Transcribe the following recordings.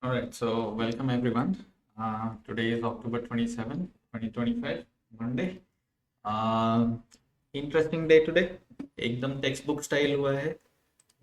All right, so welcome everyone. Today is October 27, 2025, Monday. Uh, Interesting day today. एकदम textbook style हुआ है.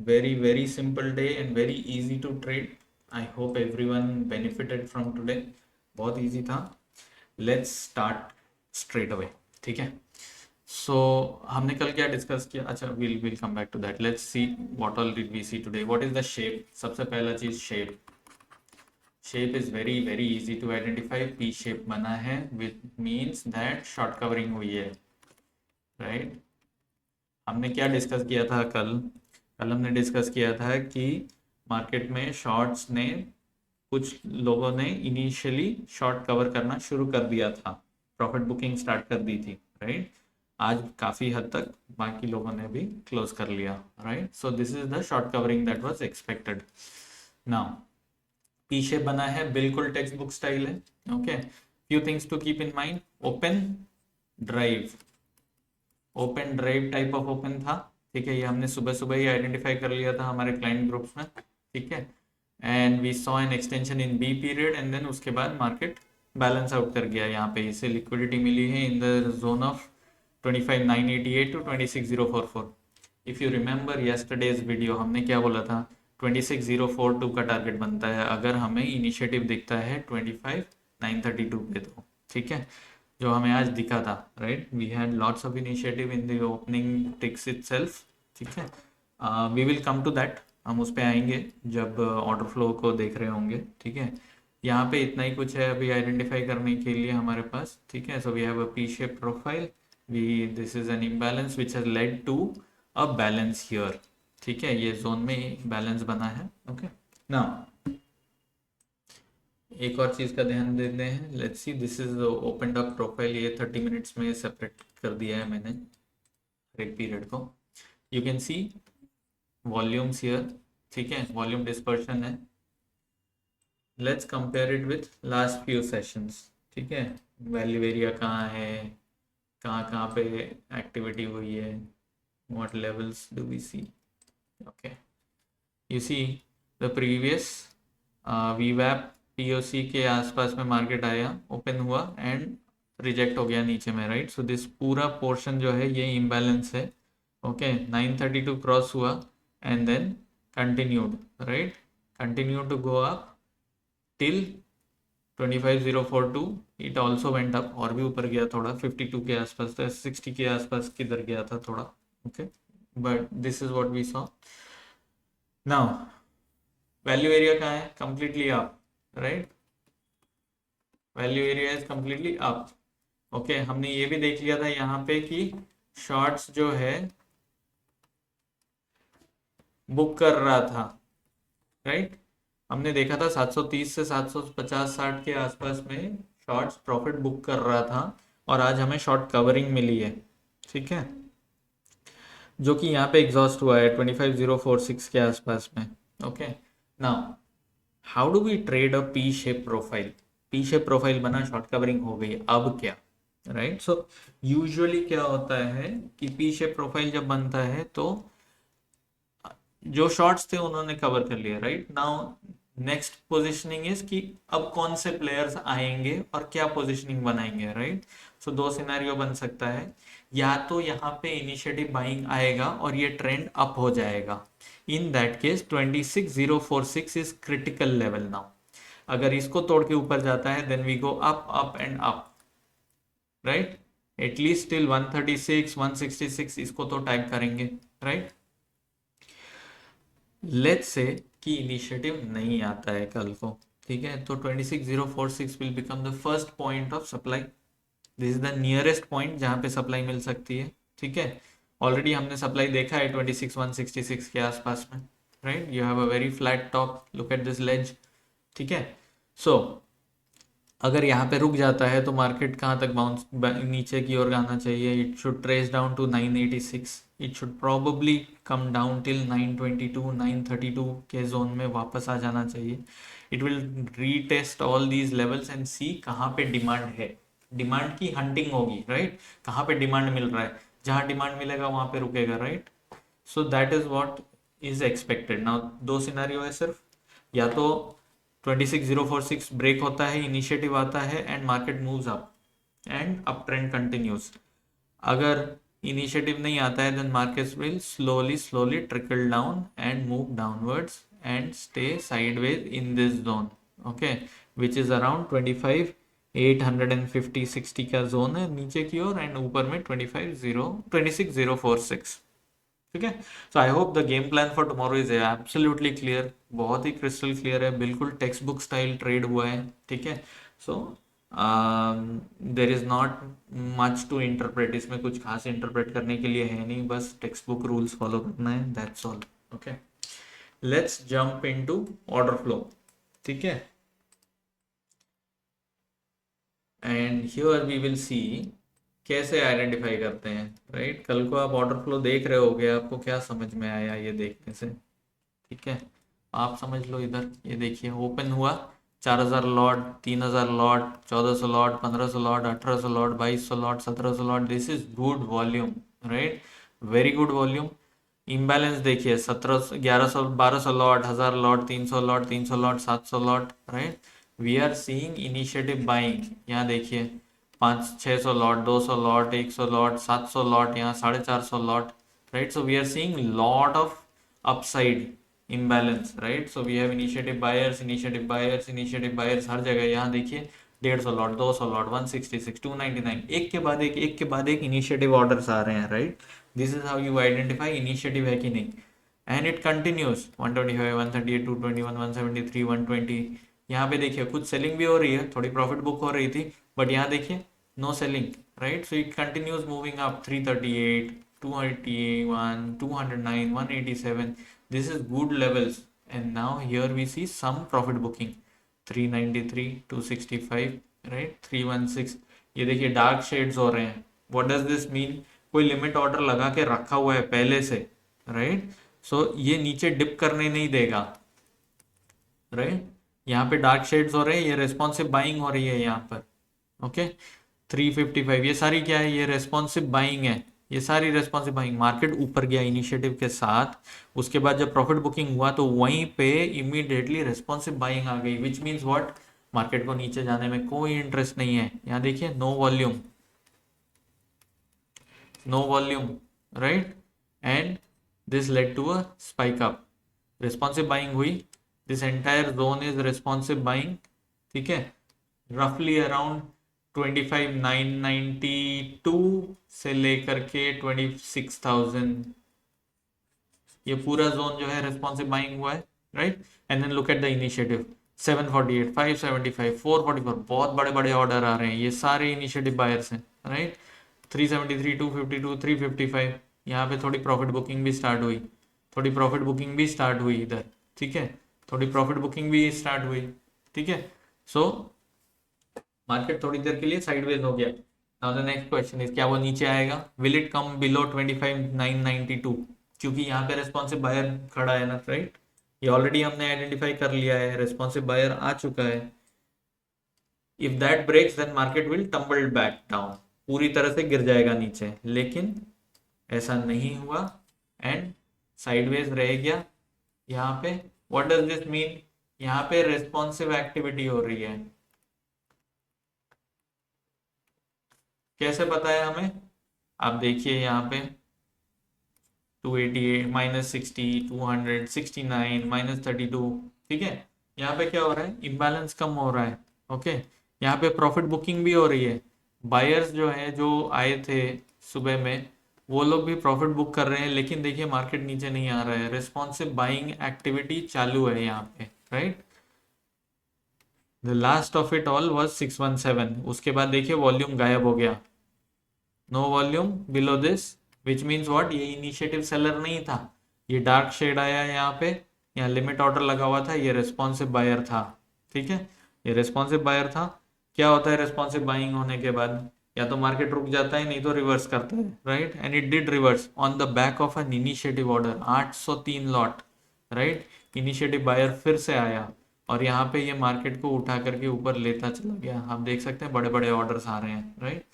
Very simple day and very easy to trade. I hope everyone benefited from today. बहुत easy था. Let's start straight away. ठीक है. So हमने कल क्या डिस्कस किया? अच्छा, we'll come back to that. Let's see what all did we see today. What is the shape? सबसे पहला चीज shape. Shape is very easy to identify. P shape बना है which means that short covering हुई है, right. हमने क्या discuss किया था कल? कल हमने डिस्कस किया था कि मार्केट में शॉर्ट्स ने, कुछ लोगों ने इनिशियली शॉर्ट कवर करना शुरू कर दिया था, प्रॉफिट बुकिंग स्टार्ट कर दी थी, राइट. आज काफी हद तक बाकी लोगों ने भी क्लोज कर लिया, right. So this is the short covering that was expected. Now P shape बना है, बिल्कुल टेक्स्ट बुक स्टाइल है. Okay, few things to keep in mind. Open drive, open drive type of open था. ठीक है, ये हमने सुबह सुबह ही आइडेंटिफाई कर लिया था हमारे क्लाइंट ग्रुप्स में. ठीक है, and we saw an extension in B period and then उसके बाद मार्केट बैलेंस आउट कर गया. यहाँ पे इसे लिक्विडिटी मिली है in the zone of 25,988 to 26,044. If you remember yesterday's video, हमने क्या बोला था? 26,042 का टारगेट बनता है अगर हमें इनिशिएटिव दिखता है 25,932 पे. तो ठीक है, जो हमें आज दिखा था, right. We had lots of initiative in the opening ticks itself. ठीक है, we will come to that. हम उस पे आएंगे जब ऑर्डर फ्लो को देख रहे होंगे. ठीक है, यहाँ पे इतना ही कुछ है अभी आइडेंटिफाई करने के लिए हमारे पास. ठीक है, so we have a P shape profile. We this is an imbalance which has led to a balance here. ठीक है, ये जोन में बैलेंस बना है. ओके, नाउ एक और चीज का ध्यान देते हैं. Let's see, this is opened up profile. ये 30 मिनट्स में सेपरेट कर दिया है मैंने हर एक पीरियड को. You can see volumes here. ठीक है, वॉल्यूम डिस्पर्शन है. Let's compare it with last few sessions. ठीक है, वैल्यू एरिया कहाँ है, कहाँ कहाँ पे एक्टिविटी हुई है, what levels do we see? Okay, you see the previous VWAP POC के आसपास में मार्केट आया, ओपन हुआ एंड रिजेक्ट हो गया नीचे में, राइट. सो दिस पूरा पोर्शन जो है ये इम्बैलेंस है. ओके, 932 क्रॉस हुआ and then continued, right. Continue to go up till 25,042. It also went up, और भी ऊपर गया थोड़ा, 52 के आसपास था, 60 के आसपास किधर गया था थोड़ा. Okay, but this is what we saw. Now value area कहाँ है? Completely up, right. Value area is completely up. Okay, हमने ये भी देख लिया था यहाँ पे कि शॉर्ट्स जो है बुक कर रहा था, राइट. हमने देखा था 730 से 750-60 के आसपास में शॉर्ट्स प्रॉफिट बुक कर रहा था, और आज हमें शॉर्ट कवरिंग मिली है. ठीक है, जो कि यहाँ पे एग्जॉस्ट हुआ है 25,046 के आसपास में. Okay, now how do we trade a P shape profile? P shape profile बना, शॉर्ट कवरिंग हो गई, अब क्या, राइट. सो यूजुअली क्या होता है कि पी शेप प्रोफाइल जब बनता है तो जो शॉर्ट्स थे उन्होंने कवर कर लिया, right. Now next positioning is कि अब कौन से प्लेयर्स आएंगे और क्या पोजिशनिंग बनाएंगे, राइट. सो दो सिनेरियो बन सकता है. या तो यहाँ पे इनिशिएटिव बाइंग आएगा और ये ट्रेंड अप हो जाएगा. In that case 26,046 is critical level now. अगर इसको तोड़ के ऊपर जाता है then we go up up and up, right. At least till 136 166 इसको तो टैग करेंगे, राइट. लेट्स से कि इनिशिएटिव नहीं आता है कल को. ठीक है, तो 26,046 will become the first point of supply. This is the nearest point जहां पे सप्लाई मिल सकती है. ठीक है, ऑलरेडी हमने सप्लाई देखा है 26,166 के आसपास में, right. You have a very flat top, look at this ledge. ठीक है, सो अगर यहाँ पे रुक जाता है तो मार्केट कहाँ तक बाउंस नीचे की ओर आना चाहिए? It should trace down to 986. It should probably come down till 922 932 के जोन में वापस आ जाना चाहिए. It will retest all these levels and see कहाँ पे डिमांड है. डिमांड की हंटिंग होगी, राइट. कहाँ पे डिमांड मिल रहा है, जहाँ डिमांड मिलेगा वहां पे रुकेगा, right. So that is what is expected. Now दो सिनेरियो है सिर्फ. या तो 26046 ब्रेक होता है, इनिशिएटिव आता है and market moves up and up trend continues. अगर इनिशिएटिव नहीं आता है then markets will slowly trickle down and move downwards and stay sideways in this zone, okay, which is around 25,850-60 का जोन है नीचे की ओर, एंड ऊपर में 26,046, ठीक है। So I hope the game plan for tomorrow is absolutely clear, बहुत ही क्रिस्टल क्लियर है, बिल्कुल टेक्स्ट बुक स्टाइल ट्रेड हुआ है, ठीक है। So there is not much to interpret, इसमें कुछ खास इंटरप्रेट करने के लिए है नहीं, बस टेक्स्ट बुक रूल्स फॉलो करना है, that's all, okay. Let's jump into order flow, ठीक है, and here we will see कैसे आइडेंटिफाई करते हैं, राइट। कल को आप ऑर्डर फ्लो देख रहे होगे, आपको क्या समझ में आया ये देखने से, ठीक है। आप समझ लो, इधर ये देखिए ओपन हुआ 4,000 lot, 3,000 lot, 1,400 lot, 1,500 lot, 1,800 lot, 2,200 lot, 1,700 lot, this is good volume, right, very good volume. Imbalance देखिए 1700, 1100, 1200 lot, 1,000 lot, 300 lot, 300 lot, 700 lot, right. We are seeing initiative buying, यहाँ देखिए 500-600 लॉट, 200 लॉट, 100 लॉट, 700 लॉट, यहाँ 450 lot, right. So we are seeing lot of upside imbalance, right? So we have initiative buyers, initiative buyers, initiative buyers हर जगह। यहाँ देखिए 150 lot, 200 lot, 166, 299, एक के बाद एक इनिशिएटिव ऑर्डर्स आ रहे हैं, right. This is how you identify initiative है कि नहीं, एंड इट कंटिन्यूज 125, 138, 221, 173, 120। यहाँ पे देखिए कुछ सेलिंग भी हो रही है, थोड़ी प्रॉफिट बुक हो रही थी, बट यहाँ देखिए no selling, right. So it continues moving up 338, 281, 209, 187, this is good levels, and now here we see some profit booking 393, 265, right, 316। ये देखिए डार्क शेड्स हो रहे हैं, what does this mean? कोई लिमिट ऑर्डर लगा के रखा हुआ है पहले से, राइट। सो ये नीचे डिप करने नहीं देगा, राइट। यहाँ पे डार्क शेड्स हो रहे हैं, ये रेस्पॉन्सिव बाइंग हो रही है यहाँ पर, ओके। 355, ये सारी क्या है, ये रेस्पॉन्सिव बाइंग है, ये सारी रेस्पॉन्सिव बाइंग। मार्केट ऊपर गया इनिशिएटिव के साथ, उसके बाद जब प्रॉफिट बुकिंग हुआ तो वहीं पे इमीडिएटली रेस्पॉन्सिव बाइंग आ गई, विच मीन्स व्हाट, मार्केट को नीचे जाने में कोई इंटरेस्ट नहीं है। यहाँ देखिए no volume, no volume, right, and this led to a spike up, responsive buying हुई, this entire zone is responsive buying, ठीक है। रफली अराउंड 25,992 से लेकर के 26,000, ये पूरा जोन जो है रेस्पॉन्सिव बाइंग हुआ है, right. And then look at the initiative 748, 575, 444, बहुत बड़े बड़े ऑर्डर आ रहे हैं, ये सारे इनिशिएटिव बायर्स हैं, राइट। 373, 252, 355, यहाँ पे थोड़ी प्रॉफिट बुकिंग भी स्टार्ट हुई, थोड़ी प्रॉफिट बुकिंग भी स्टार्ट हुई इधर, ठीक है, थोड़ी प्रॉफिट बुकिंग भी स्टार्ट हुई, ठीक है। सो मार्केट थोड़ी देर के लिए साइडवेज हो गया। Now the next question is, क्या वो नीचे आएगा, विल इट कम बिलो 25,992, क्योंकि यहाँ पे रेस्पॉन्सिव बायर खड़ा है ना, राइट। ये ऑलरेडी हमने आइडेंटिफाई कर लिया है, रेस्पॉन्सिव बायर आ चुका है। If that breaks then market will tumble back down, पूरी तरह से गिर जाएगा नीचे, लेकिन ऐसा नहीं हुआ एंड साइडवेज रह गया यहाँ पे। व्हाट डज दिस मीन, यहाँ पे रेस्पॉन्सिव एक्टिविटी हो रही है, कैसे पता है हमें, आप देखिए यहाँ पे 288, -60, 200, 69, -32, ठीक है। यहाँ पे क्या हो रहा है, इम्बैलेंस कम हो रहा है, ओके। यहाँ पे प्रॉफिट बुकिंग भी हो रही है, बायर्स जो है जो आए थे सुबह में वो लोग भी प्रॉफिट बुक कर रहे हैं, लेकिन देखिए मार्केट नीचे नहीं आ रहा है, रेस्पॉन्सिव बाइंग एक्टिविटी चालू है यहाँ पे, right. The last of it all was 617, उसके बाद देखिए वॉल्यूम गायब हो गया, no volume below this, which means what, ये इनिशिएटिव सेलर नहीं था, ये डार्क शेड आया है यहाँ पे, यहाँ लिमिट ऑर्डर लगा हुआ था, ये रेस्पॉन्सिव बायर था, ठीक है, ये रेस्पॉन्सिव बायर था। क्या होता है रेस्पॉन्सिव बाइंग होने के बाद, या तो मार्केट रुक जाता है, नहीं तो रिवर्स करता है, right. And it did reverse on the back of an initiative order 803 lot, right. Initiative buyer फिर से आया और यहाँ पे ये मार्केट को उठा करके ऊपर लेता चला गया, आप देख सकते हैं बड़े बड़े ऑर्डर्स आ रहे हैं, राइट।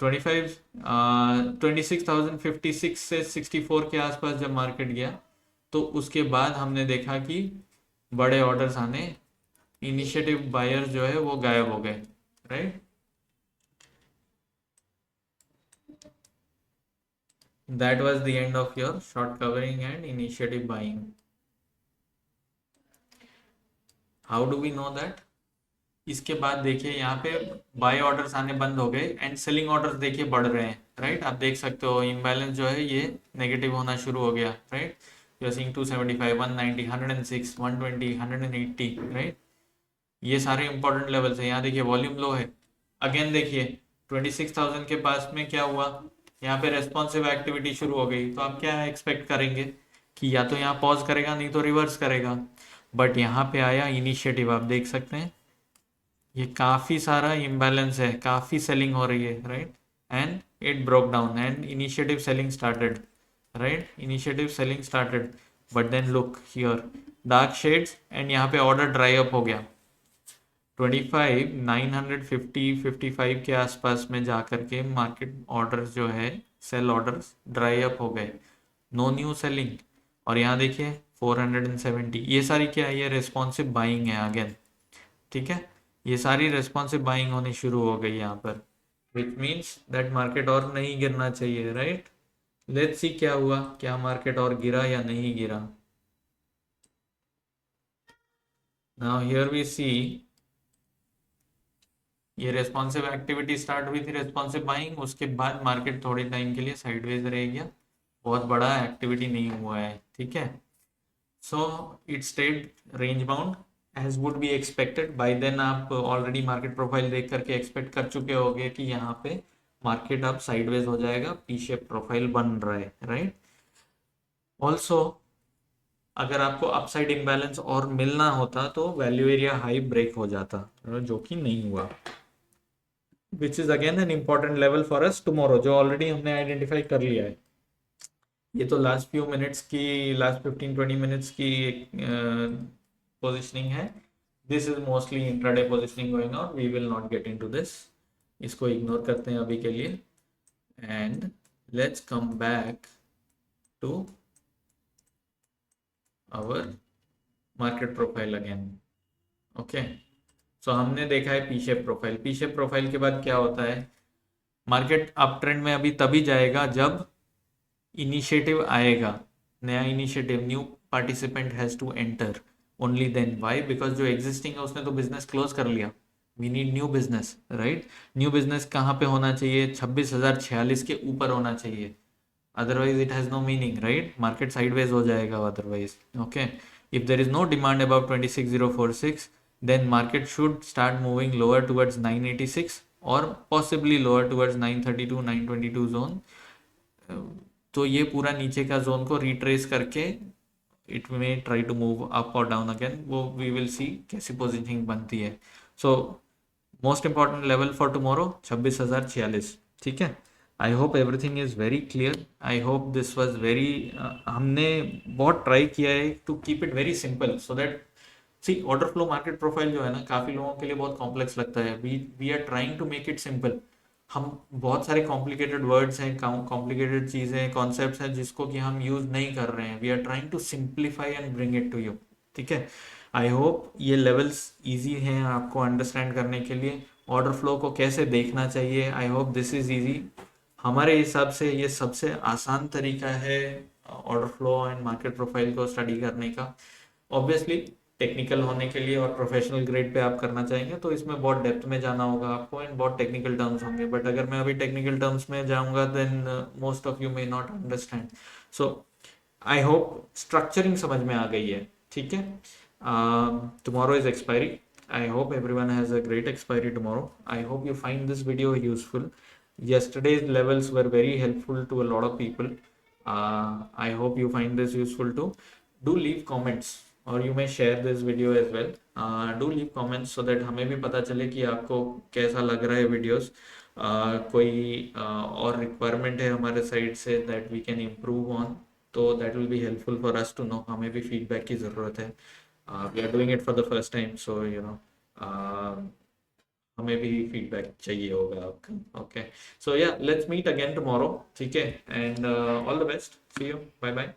26,056 से 64 के आसपास जब मार्केट गया तो उसके बाद हमने देखा कि बड़े ऑर्डर्स आने इनिशिएटिव बायर्स जो है वो गायब हो गए, right. That was the end of your short covering and initiative buying. How do we know that? इसके बाद देखिए यहाँ पे बाय ऑर्डर्स आने बंद हो गए एंड सेलिंग ऑर्डर्स देखिए बढ़ रहे हैं, राइट। आप देख सकते हो इम्बैलेंस जो है ये नेगेटिव होना शुरू हो गया, right. You are seeing 275, 190, 106, 120, 180, right. ये सारे इंपॉर्टेंट लेवल्स है। यहाँ देखिए वॉल्यूम लो है। अगेन देखिए 26,000 के पास में क्या हुआ, यहाँ पे रेस्पॉन्सिव एक्टिविटी शुरू हो गई। तो आप क्या एक्सपेक्ट करेंगे कि या तो यहाँ पॉज करेगा, नहीं तो रिवर्स करेगा। बट यहाँ पे आया इनिशिएटिव, आप देख सकते हैं ये काफी सारा इम्बैलेंस है, काफी सेलिंग हो रही है, right. And it broke down and initiative selling started, right. Initiative selling started, but then look here dark shades and यहाँ पे ऑर्डर ड्राई अप हो गया। 25 950 55 के आसपास में जाकर के मार्केट ऑर्डर्स जो है, सेल ऑर्डर्स ड्राई अप हो गए, नो न्यू सेलिंग। और यहाँ देखिए 470, ये सारी क्या है, ये रेस्पॉन्सिव बाइंग है अगेन, ठीक है। ये सारी रेस्पॉन्सिव बाइंग होनी शुरू हो गई यहाँ पर, विच मीन्स दैट मार्केट और नहीं गिरना चाहिए, राइट। लेट्स सी क्या हुआ, क्या मार्केट और गिरा या नहीं गिरा। नाउ हियर वी सी ये रेस्पॉन्सिव एक्टिविटी स्टार्ट हुई थी, रेस्पॉन्सिव बाइंग। उसके बाद मार्केट थोड़े टाइम के लिए साइडवेज रह गया, बहुत बड़ा एक्टिविटी नहीं हुआ है, ठीक है। So it stayed range bound as would be expected. By then आप ऑलरेडी मार्केट प्रोफाइल देख करके एक्सपेक्ट कर चुके होंगे कि यहाँ पे मार्केट अब साइडवेज हो जाएगा, पी शेप प्रोफाइल बन रहा है, राइट। ऑल्सो अगर आपको अपसाइड इम्बैलेंस और मिलना होता तो वैल्यू एरिया हाई ब्रेक हो जाता, जो कि नहीं हुआ, which is again an important level for us tomorrow, जो ऑलरेडी हमने आइडेंटिफाई कर लिया है। ये तो लास्ट फ्यू मिनट्स की, लास्ट 15-20 मिनट्स की एक पोजिशनिंग है। This is mostly intraday positioning going on, we will not get into this, इसको इग्नोर करते हैं अभी के लिए। And let's come back to our market profile again, okay. So हमने देखा है P shape profile. P shape profile के बाद क्या होता है, मार्केट अप ट्रेंड में अभी तभी जाएगा जब इनिशिएटिव आएगा, नया initiative, new participant has to enter, only then. Why? Because जो एग्जिस्टिंग है उसने तो बिजनेस क्लोज कर लिया, we need new business, right. New business कहाँ पे होना चाहिए, 26,046 के ऊपर होना चाहिए, otherwise it has no meaning, right. Market sideways हो जाएगा otherwise, okay. If there is no demand about 26,046, then market should start moving lower towards 986 or possibly lower towards 932 922 zone। तो ये पूरा नीचे का जोन को रिट्रेस करके इट में ट्राई टू मूव अप और डाउन अगेन, वो वी विल सी कैसी पोजीशनिंग बनती है। So most important level for tomorrow 26,046, ठीक है। I hope everything is very clear, I hope this was very, हमने बहुत ट्राई किया है to keep it very simple so that, see order flow market profile जो है ना, काफी लोगों के लिए बहुत कॉम्प्लेक्स लगता है। We are trying to make it simple. हम बहुत सारे कॉम्प्लिकेटेड वर्ड्स हैं, कॉम्प्लिकेटेड चीजें, कॉन्सेप्ट्स हैं जिसको कि हम यूज नहीं कर रहे हैं। We are trying to simplify and bring it to you, ठीक है। आई होप ये लेवल्स इजी हैं आपको अंडरस्टैंड करने के लिए, ऑर्डर फ्लो को कैसे देखना चाहिए। आई होप दिस इज इजी। हमारे हिसाब से ये सबसे आसान तरीका है order flow and market profile को स्टडी करने का। ऑब्वियसली टेक्निकल होने के लिए और प्रोफेशनल ग्रेड पे आप करना चाहेंगे तो इसमें बहुत डेप्थ में जाना होगा आपको एंड बहुत टेक्निकल टर्म्स होंगे। बट अगर मैं अभी टेक्निकल टर्म्स में जाऊंगा then most of you may not understand. So I hope structuring समझ में आ गई है, ठीक है। Tomorrow is expiry, I hope everyone has a great expiry tomorrow. I hope you find this video useful. Yesterday's levels were very helpful to a lot of people. I hope you find this useful too. Do leave comments or you may share this video as well. Do leave comments so that हमें भी पता चले कि आपको कैसा लग रहा है videos. कोई और requirement है हमारे साइड से that we can improve on, तो that will be helpful for us to know. हमें भी feedback की ज़रूरत है। We are doing it for the first time, so you know, हमें भी फीडबैक चाहिए होगा आपका, ओके। सो या लेट्स मीट अगेन टुमारो, ठीक है। And all the best, see you, bye bye.